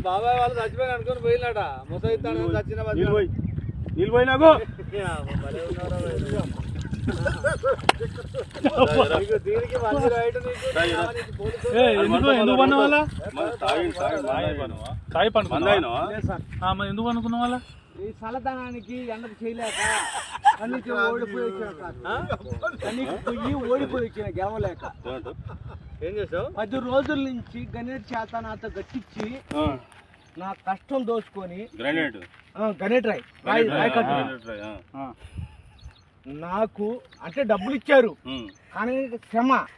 బాబాయ్ వాళ్ళు చచ్చిపోయిన అనుకుని పోయినట ముసైతాను చచ్చిన నిలిపోయినాకు ఎందుకు పన్న వాళ్ళ తాయి పండుకున్నా ఎందుకు అనుకున్న వాళ్ళ ఈ చల్లదనానికి ఎండకు చేయలేక అన్నికి ఓడిపోయి వచ్చిన గెలవలేక ఏం చేసావు 10 రోజుల నుంచి గణేట్ చేత నాతో గట్టించి నా కష్టం దోచుకొని గణేట్ రాయ్ నాకు అంటే డబ్బులు ఇచ్చారు కానీ క్షమ